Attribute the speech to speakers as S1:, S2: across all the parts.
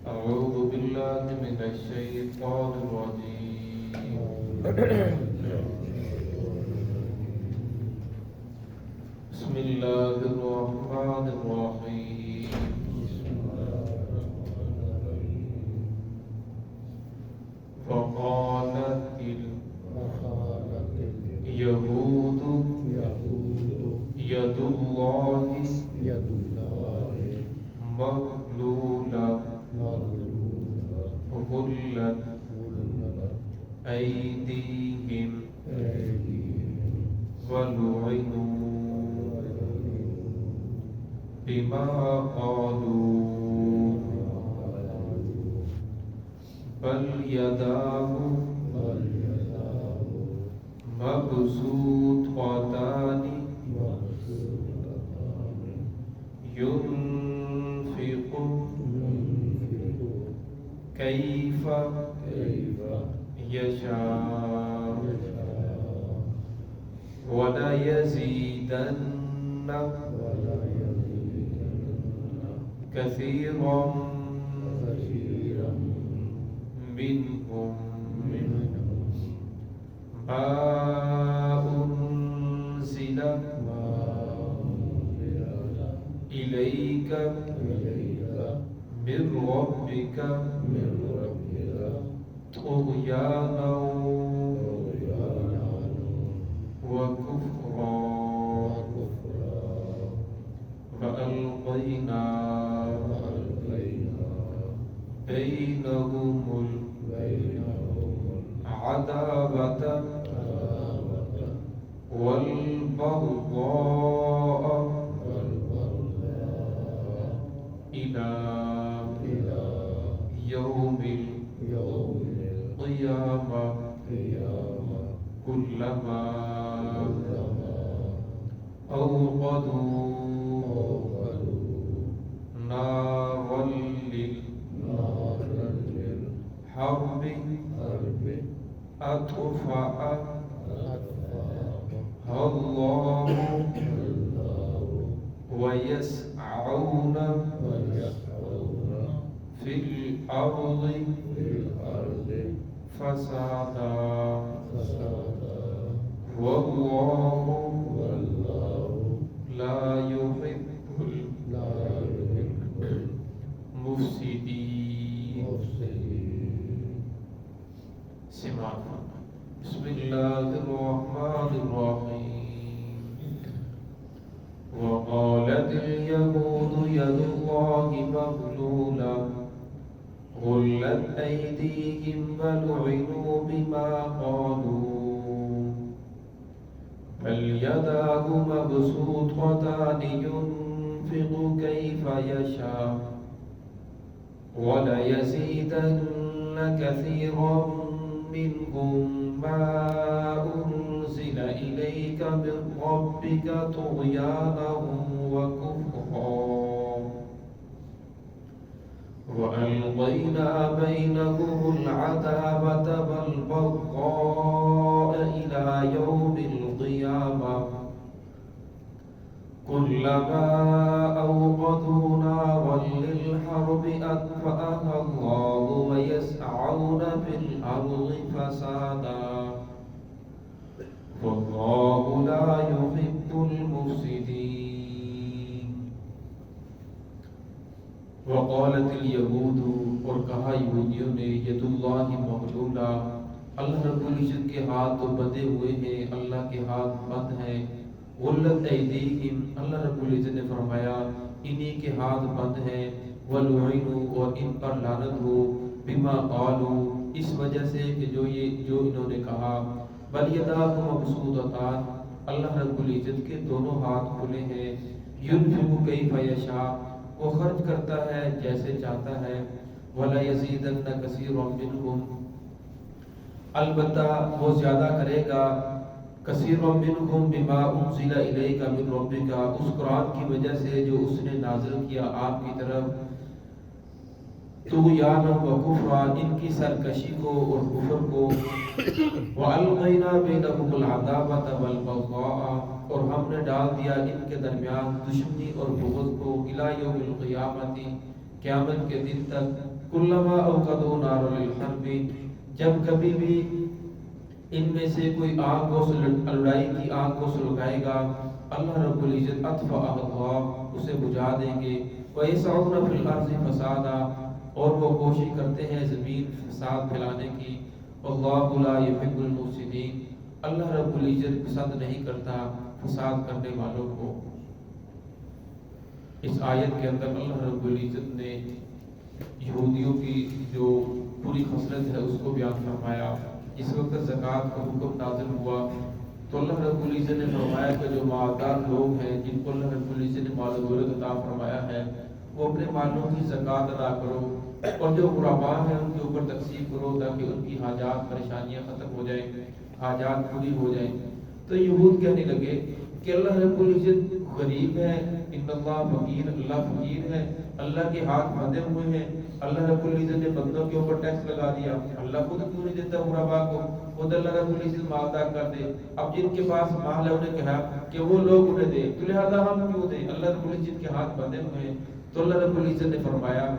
S1: أعوذ بالله من الشيطان الرجيم. بسم الله الرحمن الرحيم. وقالت اليهود يد الله مغلولة غلت أيديهم ولعنوا بما قالوا بل يداه مبسوطتان ينفق كيف يشاء وليزيدن كثيرا منهم ما أنزل إليك من ربك طغيانا وكفرا فألقينا بينهم العداوة والبغضاء إلى يوم القيامة كلما أوقدوا نارا للحرب أطفأها الله ويسعون في الأرض فسادا والله لا يحب المفسدين. بسم الله الرحمن الرحيم. وقالت اليهود يد الله مغلولة غلت أيديهم ولعنوا بما قالوا بل يداه مبسوطتان ينفق كيف يشاء وليزيدن كثيرا منهم ما أنزل إليك من ربك طغيانا وكفرا وألقينا بينهم العداوة والبغضاء إلى يوم القيامة كلما أوقدوا نارا للحرب أطفأها الله ويسعون في الأرض فسادا والله لا يحب المفسدين. वक़ालत اليهود और कहा यहूदियों ने यदुल्लाहि मग़लूला अल्लाह रब्बुल इज़्ज़त के हाथ तो बंधे हुए हैं, अल्लाह के हाथ बंद हैं। गुल्लत ऐदीहिम अल्लाह रब्बुल इज़्ज़त ने फरमाया इन्हीं के हाथ बंद हैं। वलुइनु और इन पर लानत हो बिमा क़ालू इस वजह से कि जो इन्होंने कहा बल यदाहु मबसूततान अल्लाह रब्बुल इज़्ज़त के दोनों हाथ खुले हैं। युनफिकु कैफ़ा यशा वो खर्च करता है जैसे चाहता है। वला यज़ीदन्ना कसीरम मिनहुम अलबत्ता वो ज्यादा करेगा कसीरम मिनहुम बिमा उनज़िला इलैका मिन रब्बिका उस कुरान की वजह से जो उसने नाज़िल किया आपकी तरफ तुग़याना व कुफ़रा इनकी सरकशी को और कुफ्र को व अलक़ैना बैनहुमुल अदावत वल बग़ज़ा और हमने डाल दिया इनके दरमियान दुश्मनी और बुग़्ज़ को इला यौमिल क़ियामती क़यामत के दिन तक कुल्लमा औक़दू नार लिल-हर्ब, जब कभी भी इनमें से कोई आग को लड़ाई की आग को सुलगाएगा, अल्लाह रब्बुल इज्जत अत्फ़अल्लाह उसे बुझा देंगे। वयसअून फ़िल अर्ज़ि फ़सादा, और वो कोशिश करते हैं ज़मीन फसाद फैलाने की। वल्लाहु ला युहिब्बुल मुफ़सिदीन, अल्लाह रब्बुल इज्जत पसंद नहीं करता फसाद करने वालों को। इस आयत के अंदर अल्लाह रब्बुल इज्जत ने यहूदियों की जो पूरी खसलत है उसको बयान फरमाया। इस वक्त ज़कात का हुक्म नाज़िल हुआ तो अल्लाह रब्बुल इज्जत ने फरमाया कि जो मालदार लोग हैं, जिनको अल्लाह रब्बुल इज्जत ने माल दौलत अता फरमाया है, वो अपने मालों की ज़कात अदा करो, और जो गुरबा हैं उनके ऊपर तकसीम करो, ताकि उनकी हाजात परेशानियां ख़त्म हो जाए, हाजात पूरी हो जाए। तो यहूद कहने लगे कि अल्लाह रब्बुल इज्जत गरीब है, इन्नल्लाह फकीर, अल्लाह फकीर है, अल्लाह के हाथ बंधे हुए हैं, अल्लाह रब्बुल इज्जत ने बंदों के ऊपर टैक्स लगा दिया, अल्लाह खुद क्यों नहीं देता गुरबा को, खुद अल्लाह रब्बुल इज्जत मालदार कर दे। अब जिनके पास माल है उन्हें कहा कि वो लोग उन्हें दे, तो लिहाजा हम क्यों दें, अल्लाह रब्बुल इज्जत के हाथ बंधे हुए हैं। तो अल्लाह रब्बुल इज्जत ने फरमाया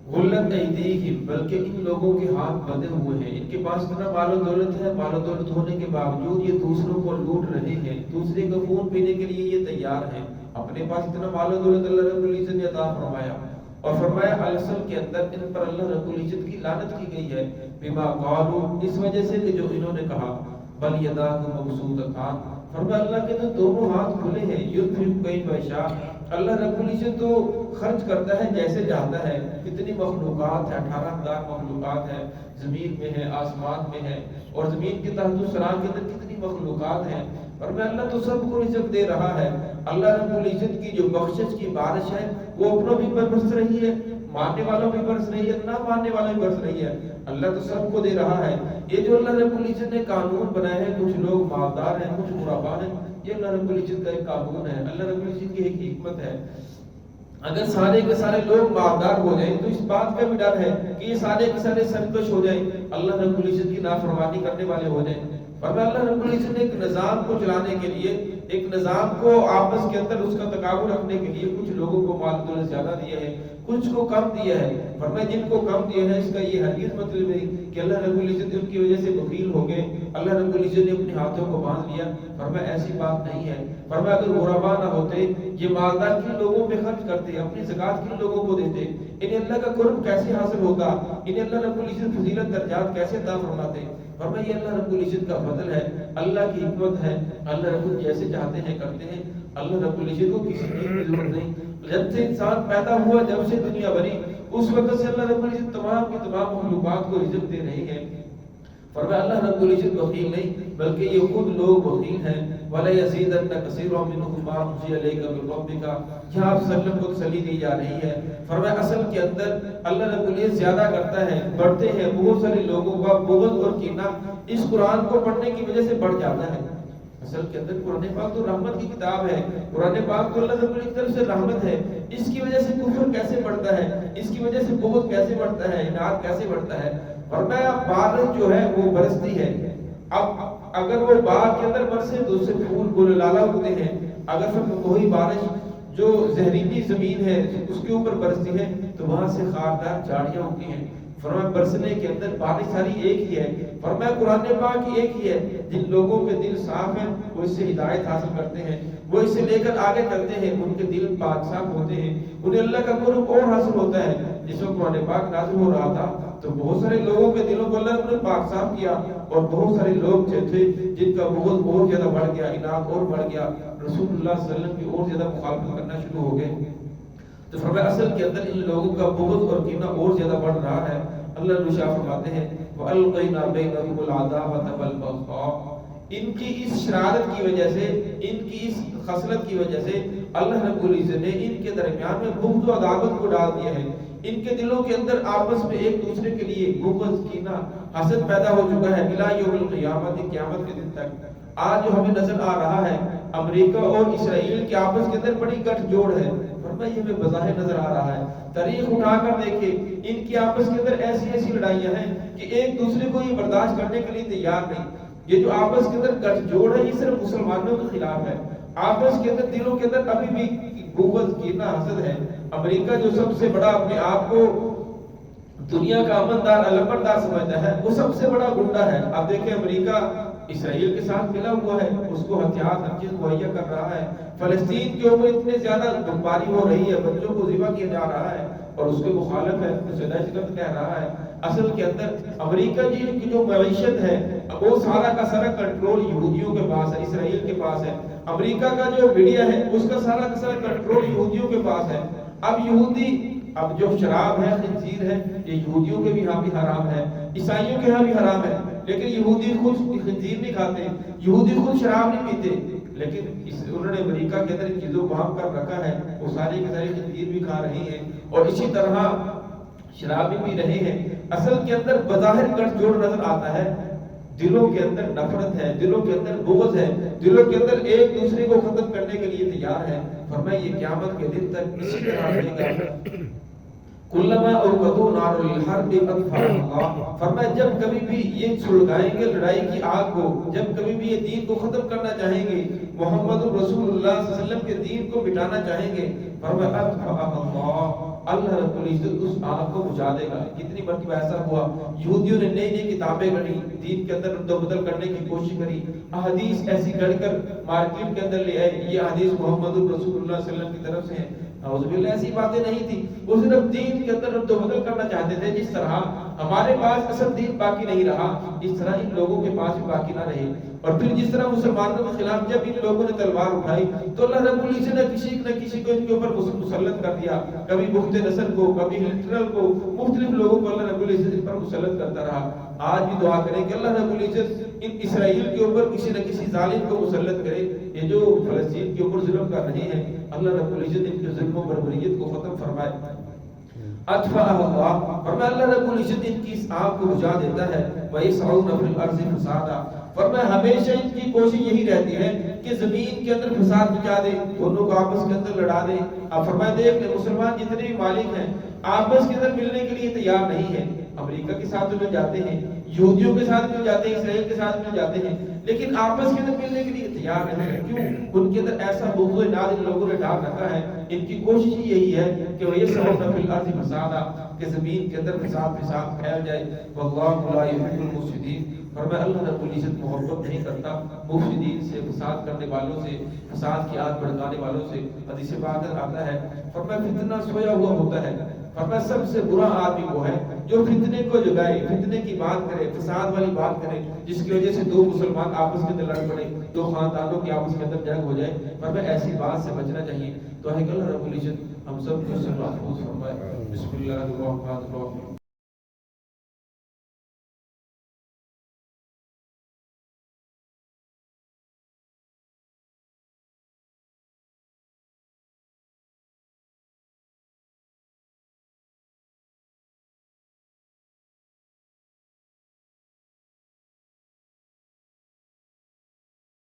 S1: गुल्लत ऐदीहिम, बल्कि इन लोगों के हाथ बंधे हुए हैं, इनके पास इतना मालो दौलत है, मालो दौलत होने के बावजूद ये दूसरों को लूट रहे हैं, दूसरे का खून पीने के लिए ये तैयार हैं। अपने पास इतना मालो दौलत अल्लाह रब्बुल इज्जत ने अता फरमाया, और फरमाया असल के अंदर इन पर अल्लाह रब्बुल इज्जत की लानत की गई है, बिमा क़ालू, इस वजह से कि जो इन्होंने कहा, बल यदाहु मबसूततान, फरमाया अल्लाह के तो दोनों हाथ खुले हैं, युनफिक़ु कैफ़ यशा, अल्लाह रब्बुल इज्जत तो खर्च करता है जैसे चाहता है। कितनी मखलूकात है, 18,000 मखलूकात है, जमीन में है, आसमान में है, और जमीन के तहत सरा के अंदर कितनी मखलूकात है, और मैं अल्लाह तो सबको इज्जत दे रहा है। अल्लाह रब्बुल इज्जत की जो बख्शिश की बारिश है वो अपनों भी पर बरस रही है, मानने वालों भी बरस रही है, ना मानने वालों भी बरस रही है, अल्लाह तो सबको दे रहा है। ये जो अल्लाह रब्बुल इज्जत ने कानून बनाए हैं, कुछ लोग मालदार हैं, कुछ गुरबा हैं, ये अल्लाह रब्बुल इज्जत का एक कानून है, अल्लाह रब्बुल इज्जत की एक हिकमत है। अगर सारे के सारे लोग मालदार हो जाएं तो इस बात का भी डर है कि ये सारे के सारे संतुष्ट हो जाएं, अल्लाह रब्बुल इज्जत की नाफरमानी करने वाले हो जाएं। पर अल्लाह रब्बुल इज्जत ने एक निज़ाम को चलाने के लिए, एक निज़ाम को आपस के अंदर उसका तकाबुल रखने के लिए कुछ लोगों को माल दौलत ज्यादा दिया है, कुछ को कम दिया है। फरमाया जिनको कम दिया है इसका ये हरगिज़ मतलब नहीं कि अल्लाह रब्बुल इज्जत उनकी वजह से बखील हो गए, अल्लाह रब्बुल इज्जत ने अपने हाथों को बांध लिया। फरमाया ऐसी बात नहीं है। फरमाया अगर गुरबा ना होते, ये मालदार किन लोगों पे खर्च करते, अपनी ज़कात किन लोगों को देते, इन्हें अल्लाह का कुर्ब कैसे हासिल होता, इन्हें अल्लाह रब्बुल इज्जत फजीलत दर्जात कैसे अता फरमाते। फरमाया ये अल्लाह रब्बुल इज्जत का फजल है, अल्लाह की हिकमत है, अल्लाह रब्बुल जैसे चाहते हैं करते हैं, अल्लाह रब्बुल इज्जत को किसी चीज की जरूरत नहीं। जब से इंसान पैदा हुआ, जब से दुनिया बनी, उस वक्त से अल्लाह रब्बुल इज्जत तमाम की तमाम मखलूकात को रिज़्क़ दे रहे हैं। फरमाया अल्लाह रब्बुल इज्जत बखील नहीं, बल्कि ये खुद लोग बखील हैं। वला यज़ीदन्ना कसीरन मिनहुम मा उनज़िला इलैका मिन रब्बिका, यहाँ आप सल्लम को तसल्ली दी जा रही है। फरमाया असल के अंदर अल्लाह रब्बुल इज्जत ज्यादा करता है, बढ़ते हैं बहुत सारे लोगों का बुग़्ज़ और कीना इस कुरान को पढ़ने की वजह से बढ़ जाता है। असल के अंदर कुरान पाक तो रहमत की किताब है, कुरान पाक तो अल्लाह रब्बुल इज्जत की तरफ से रहमत है, इसकी वजह से कुफ्र कैसे बढ़ता है, इसकी वजह से बुग़्ज़ कैसे बढ़ता है, इनाद कैसे बढ़ता है। फरमाया बारिश जो है वो बरसती है, अब अगर वो बाग के अंदर बरसे तो उससे फूल गुल लाला उगते हैं, अगर फिर वही बारिश जो जहरीली जमीन है उसके ऊपर बरसती है तो वहां से खारदार झाड़ियां उगती हैं। फरमाया बरसने के अंदर बारिश सारी एक ही है। फरमाया कुरान पाक एक ही है, जिन लोगों के दिल साफ हैं वो इससे हिदायत हासिल करते हैं, वो इसे लेकर आगे चलते हैं, उनके दिल पाक साफ होते हैं, उन्हें अल्लाह का कुर्ब और हासिल होता है। जिस वक्त कुरान पाक नाज़िल हो रहा था तो बहुत सारे लोगों के दिलों को अल्लाह ने पाक साफ किया, और बहुत सारे लोग थे जिनका बुग़्ज़ और ज्यादा बढ़ गया, इनाद और बढ़ गया, रसूलुल्लाह सल्लल्लाहु अलैहि वसल्लम की और ज्यादा मुखालफत करना शुरू हो गए। तो फरमाया असल के अंदर इन लोगों का बुग़्ज़ और कीना और ज्यादा बढ़ रहा है। अल्लाह रुशा फरमाते हैं वअल्क़ैना बैनहुमुल अदावत वल बग़्ज़ा, इनकी इस शरारत की वजह से, इनकी इस खसलत की वजह से अल्लाह रब्बुल इज्जत ने इनके दरमियान में बुग़्ज़ और अदावत को डाल दिया है। इनके दिलों के अंदर आपस में एक दूसरे के लिए बुग़्ज़, कीना, हसद पैदा हो चुका है इला यौमिल क़ियामत, क़यामत के दिन तक। आज जो हमें नजर आ रहा है अमेरिका और इसराइल के आपस के अंदर बड़ी गठजोड़ है, फरमाया ये हमें बज़ाहिर नजर आ रहा है। तारीख उठाकर देखें, इनकी आपस के अंदर ऐसी ऐसी लड़ाइयां हैं कि एक दूसरे को ये बर्दाश्त करने के लिए तैयार नहीं। ये जो आपस के अंदर गठजोड़ है ये सिर्फ मुसलमानों के खिलाफ है, आपस के अंदर दिलों के अंदर अभी भी बुग़्ज़, कीना, हसद है। امریکہ جو سب سے بڑا اپنے آپ کو دنیا کا امندار علمبردار سمجھتا ہے، وہ سب سے بڑا گنڈا ہے۔ اب دیکھیں امریکہ اسرائیل کے ساتھ ملا ہوا ہے، اس کو ہتھیار ہر چیز مہیا کر رہا ہے، فلسطین کے اوپر اتنے زیادہ بمباری ہو رہی ہے، بچوں کو ذبح کیا جا رہا ہے اور اس کے مخالف ہے، اسے دہشت گرد کہہ رہا ہے۔ اصل کے اندر امریکہ جی کی جو معیشت ہے وہ سارا کا سارا کنٹرول یہودیوں کے پاس ہے، اسرائیل کے پاس ہے۔ امریکہ کا جو میڈیا ہے اس کا سارا کنٹرول یہودیوں کے پاس ہے۔ اب یہودی، اب جو شراب ہے، خنزیر ہے، یہ یہودیوں کے بھی ہاں بھی حرام ہے، عیسائیوں کے ہاں بھی حرام ہے، لیکن یہودی خود خنزیر نہیں کھاتے، یہودی خود شراب نہیں پیتے، لیکن انہوں نے امریکہ کے اندر ان چیزوں کو عام کر رکھا ہے، وہ سارے کے سارے خنزیر بھی کھا رہے ہیں اور اسی طرح شراب بھی پی رہے ہیں۔ اصل کے اندر بظاہر گٹھ جوڑ نظر آتا ہے، دلوں کے اندر نفرت ہے، دلوں کے اندر بغض ہے، دلوں کے اندر ایک دوسرے کو ختم کرنے کے لیے تیار ہے۔ فرمایا یہ قیامت کے دن تک اسی طرح رہے گا۔ کلما اوقدوا نار الحرب اطفأها اللہ، فرمایا جب کبھی بھی یہ سلگائیں گے لڑائی کی آگ کو، جب کبھی بھی یہ دین کو ختم کرنا چاہیں گے، محمد رسول اللہ صلی اللہ علیہ وسلم کے دین کو مٹانا چاہیں گے، فرمایا اطفأها اللہ، اللہ رب العزت اس آگ کو بجھا دے گا۔ کتنی مرتبہ ایسا ہوا، یہودیوں نے نئی نئی کتابیں گھڑی، دین کے اندر رد و بدل کرنے کی کوشش کری، احادیث ایسی گھڑ کر مارکیٹ کے اندر لے آئے، یہ حدیث محمد رسول اللہ صلی اللہ علیہ وسلم کی طرف سے ہے، اعوذ باللہ ایسی باتیں نہیں تھی، وہ صرف دین کے اندر رد و بدل کرنا چاہتے تھے۔ جس طرح ہمارے پاس اصل دین باقی نہیں رہا، اس طرح ان لوگوں کے پاس بھی باقی نہ رہے، اور پھر جس طرح مسلمانوں کے خلاف جب ان لوگوں نے تلوار اٹھائی تو اللہ رب العزت نے کسی نہ کسی کو ان کے اوپر مسلط کر دیا، کبھی بخت نصر کو، کبھی ہٹلر کو، مختلف لوگوں کو اللہ رب العزت ان پر مسلط کرتا رہا۔ آج بھی دعا کریں کہ اللہ رب العزت ان اسرائیل کے اوپر کسی نہ کسی ظالم کو مسلط کرے، یہ جو فلسطین کے اوپر ظلم کر رہے ہیں، اللہ رب العزت ان کے ظلم و بربریت کو ختم فرمائے۔ اطفأها اللہ، فرمایا اللہ رب العزت ان کی اس آگ کو بجھا دیتا ہے۔ وَيَسْعَوْنَ فِي الْأَرْضِ فَسَادًا، فرمایا ہمیشہ ان کی کوشش یہی رہتی ہے کہ زمین کے اندر فساد مچا دے، دونوں کو آپس کے اندر لڑا دے۔ اب فرمایا دیکھ لیں مسلمان جتنے بھی مالک ہیں آپس کے اندر ملنے کے لیے تیار نہیں ہیں، امریکہ کے ساتھ مل جاتے ہیں، یہودیوں کے ساتھ مل جاتے ہیں، اسرائیل کے ساتھ مل جاتے ہیں، لیکن آپس کے اندر ملنے کے لیے تیار نہیں ہے۔ کیوں؟ ان کے اندر ایسا بغض و عناد ان لوگوں نے ڈال رکھا ہے، ان کی کوشش یہی ہے کہ وَيَسْعَوْنَ فِي الْأَرْضِ فَسَادًا، کہ زمین کے اندر فساد پھیل جائے۔ وَاللَّهُ لَا يُحِبُّ الْمُفْسِدِينَ، فرمایا اللہ رب العزت محبت نہیں کرتا مفسدین سے، فساد کرنے والوں سے، فساد کی آگ بھڑکانے والوں سے۔ حدیث پاک میں آتا ہے، فرمایا فتنہ سویا ہوا ہوتا ہے، فرمایا سب سے برا آدمی وہ ہے جو فتنے کو جگائے، فتنے کی بات کرے، فساد والی بات کرے، جس کی وجہ سے دو مسلمان آپس کے اندر لڑ پڑے، دو خاندانوں کی آپس کے اندر جنگ ہو جائے۔ فرمایا ایسی بات سے بچنا چاہیے۔ تو ہے کہ اللہ رب العزت ہم سب کو اس سے محفوظ فرمائے۔ بسم اللہ الرحمن الرحیم۔